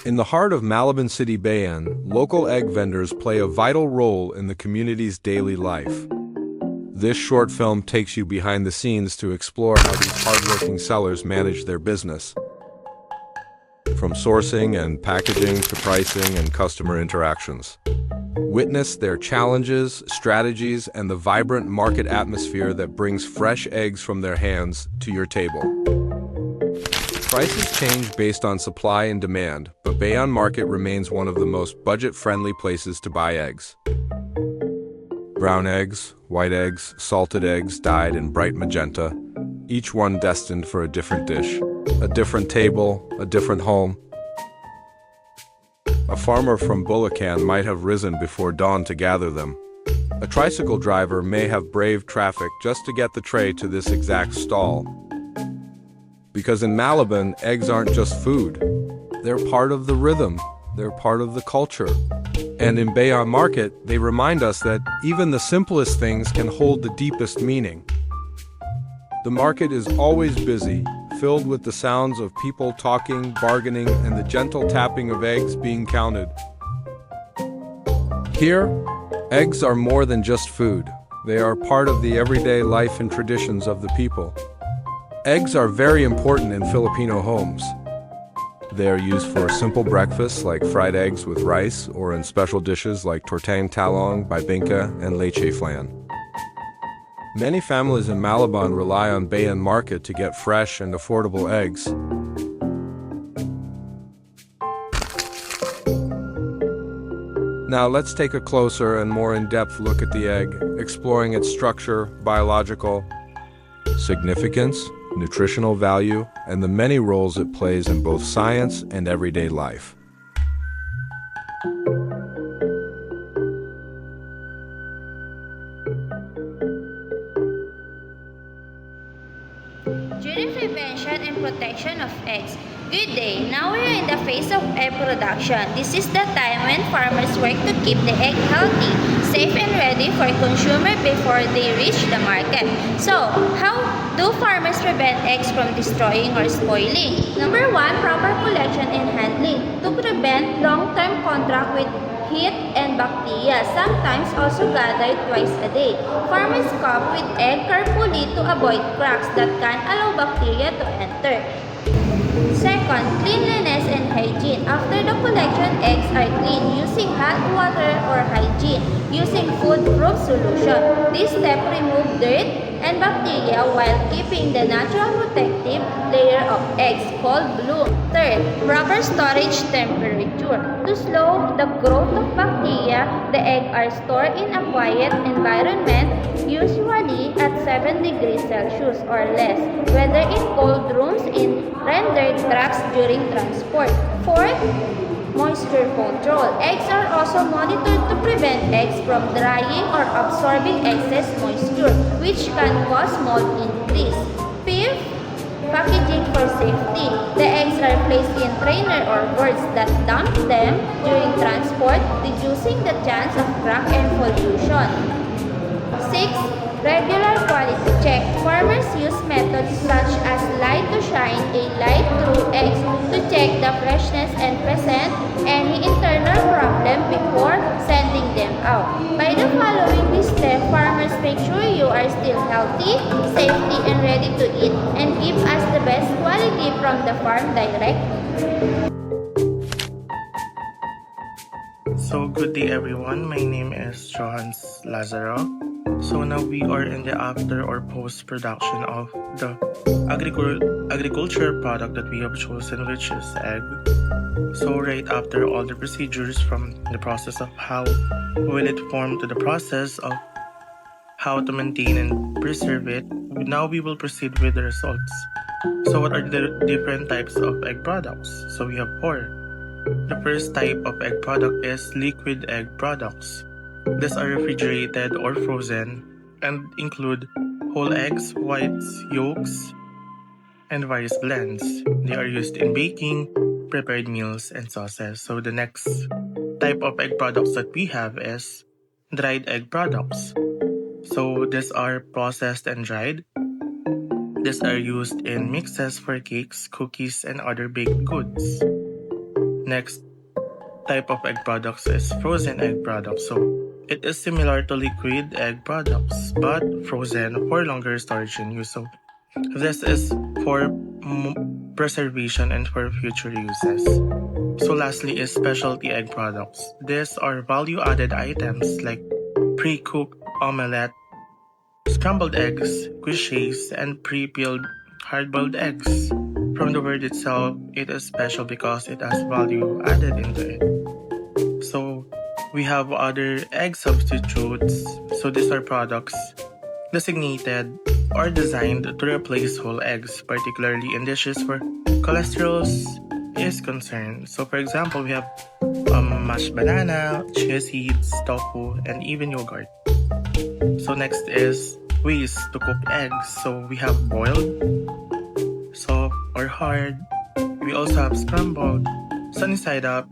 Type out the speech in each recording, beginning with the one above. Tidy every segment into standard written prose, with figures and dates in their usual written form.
In the heart of Malabon City, Bayan, local egg vendors play a vital role in the community's daily life. This short film takes you behind the scenes to explore how these hardworking sellers manage their business. From sourcing and packaging to pricing and customer interactions. Witness their challenges, strategies, and the vibrant market atmosphere that brings fresh eggs from their hands to your table. Prices change based on supply and demand, but Bayan Market remains one of the most budget-friendly places to buy eggs. Brown eggs, white eggs, salted eggs dyed in bright magenta, each one destined for a different dish, a different table, a different home. A farmer from Bulacan might have risen before dawn to gather them. A tricycle driver may have braved traffic just to get the tray to this exact stall. Because in Malabon, eggs aren't just food. They're part of the rhythm. They're part of the culture. And in Bayan Market, they remind us that even the simplest things can hold the deepest meaning. The market is always busy, filled with the sounds of people talking, bargaining, and the gentle tapping of eggs being counted. Here, eggs are more than just food. They are part of the everyday life and traditions of the people. Eggs are very important in Filipino homes. They are used for simple breakfasts like fried eggs with rice or in special dishes like tortang talong, bibingka, and leche flan. Many families in Malabon rely on Bayan Market to get fresh and affordable eggs. Now let's take a closer and more in-depth look at the egg, exploring its structure, biological significance, nutritional value, and the many roles it plays in both science and everyday life. During prevention and protection of eggs. Good day, now we are in the phase of egg production. This is the time when farmers work to keep the egg healthy, safe and ready for consumer before they reach the market. So, how do farmers prevent eggs from destroying or spoiling? Number 1, proper collection and handling. To prevent long-term contact with heat and bacteria, sometimes also gathered twice a day. Farmers cover with egg carefully to avoid cracks that can allow bacteria to enter. Second, cleanliness and hygiene. After the collection, eggs are cleaned using hot water or hygiene, using food-proof solution. This step removes dirt and bacteria while keeping the natural protective layer of eggs called bloom. Third, proper storage temperature. To slow the growth of bacteria, the eggs are stored in a quiet environment, usually at 7 degrees Celsius or less, whether in cold rooms in rendered tracks during transport. Fourth, moisture control. Eggs are also monitored to prevent eggs from drying or absorbing excess moisture, which can cause mold increase. Fifth, packaging for safety. The eggs are placed in trainer or boards that dump them during transport, reducing the chance of crack and pollution. 6. Regular quality check. Farmers use methods such as light to shine a light through eggs to check the freshness and present any internal problem before sending them out. By the following this step, farmers make sure you are still healthy, safety, and ready to eat, and give us the best quality from the farm direct. So good day everyone, my name is Johans Lazaro. So now we are in the after or post-production of the agriculture product that we have chosen, which is egg. So right after all the procedures from the process of how will it form to the process of how to maintain and preserve it, now we will proceed with the results. So what are the different types of egg products? So we have 4. The first type of egg product is liquid egg products. These are refrigerated or frozen and include whole eggs, whites, yolks, and various blends. They are used in baking, prepared meals, and sauces. So the next type of egg products that we have is dried egg products. So these are processed and dried. These are used in mixes for cakes, cookies, and other baked goods. Next type of egg products is frozen egg products. So it is similar to liquid egg products, but frozen for longer storage and use. So this is for preservation and for future uses. So lastly is specialty egg products. These are value-added items like pre-cooked omelette, scrambled eggs, quiches, and pre-peeled hard-boiled eggs. From the word itself, it is special because it has value added into it. So we have other egg substitutes. So these are products designated or designed to replace whole eggs, particularly in dishes where cholesterol is concerned. So for example, we have mashed banana, chia seeds, tofu, and even yogurt. So next is ways to cook eggs. So we have boiled, soft or hard. We also have scrambled, sunny side up,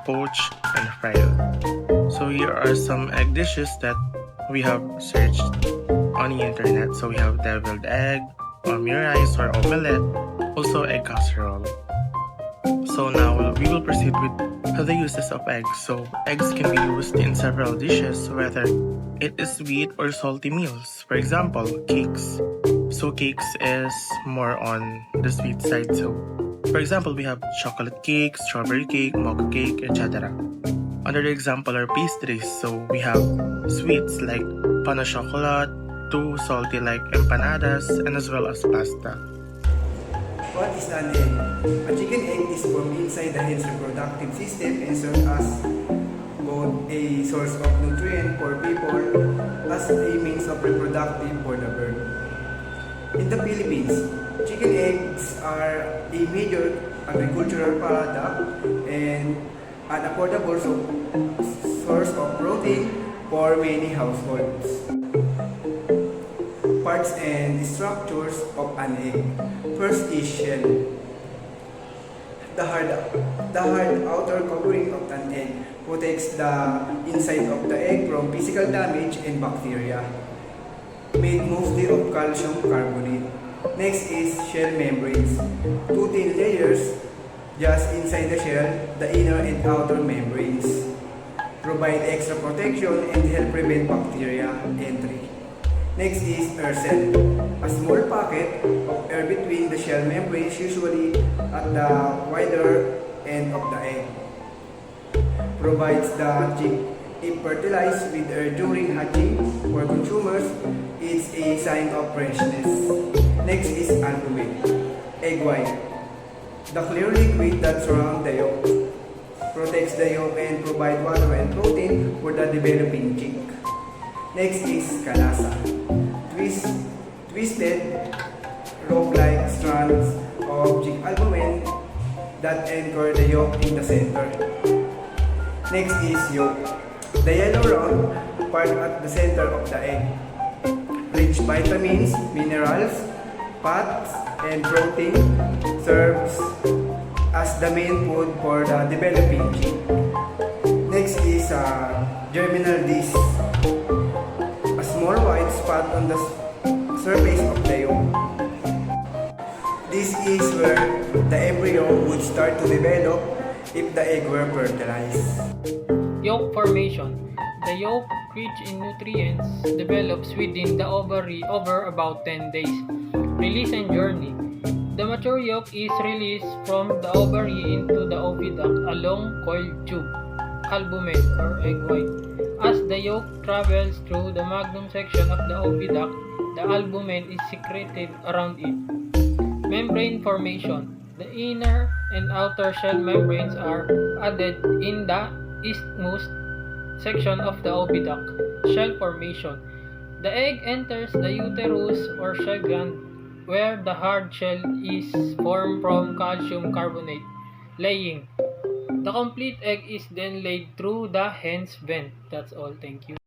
poached, and fried. So here are some egg dishes that we have searched on the internet. So we have deviled egg, rice or omelette, also egg casserole. So now we will proceed with the uses of eggs. So eggs can be used in several dishes, whether it is sweet or salty meals. For example, cakes. So cakes is more on the sweet side. So for example, we have chocolate cake, strawberry cake, mocha cake, etc. Another example are pastries. So we have sweets like pan au chocolat, to salty like empanadas, and as well as pasta. What is an egg? A chicken egg is formed inside the hen's reproductive system and serves as both a source of nutrient for people as a means of reproductive for the bird. In the Philippines, chicken eggs are a major agricultural product and an affordable source of protein for many households. Parts and structures of an egg. First is shell. The hard outer covering of an egg protects the inside of the egg from physical damage and bacteria, made mostly of calcium carbonate. Next is shell membranes. 2 thin layers just inside the shell, the inner and outer membranes provide extra protection and help prevent bacteria entry. Next is air cell, a small pocket of air between the shell membranes, usually at the wider end of the egg. Provides the chick. If fertilized with air during hatching for consumers, it's a sign of freshness. Next is albumin, egg white, the clear liquid that surrounds the yolk. Protects the yolk and provides water and protein for the developing chick. Next is kalasa, twisted rope-like strands of chick albumin that anchor the yolk in the center. Next is yolk, the yellow round part at the center of the egg. Rich vitamins, minerals, fats, and protein, serves as the main food for the developing chick. Next is germinal disc, a small white spot on the surface of the yolk. This is where the embryo would start to develop if the egg were fertilized. Yolk formation. The yolk, rich in nutrients, develops within the ovary over about 10 days. Release and journey. The mature yolk is released from the ovary into the oviduct, a long coiled tube. albumen or egg white. As the yolk travels through the magnum section of the oviduct, the albumen is secreted around it. Membrane formation. The inner and outer shell membranes are added in the eastmost section of the oviduct. Shell formation. The egg enters the uterus or shell gland where the hard shell is formed from calcium carbonate. Laying. The complete egg is then laid through the hen's vent. That's all. Thank you.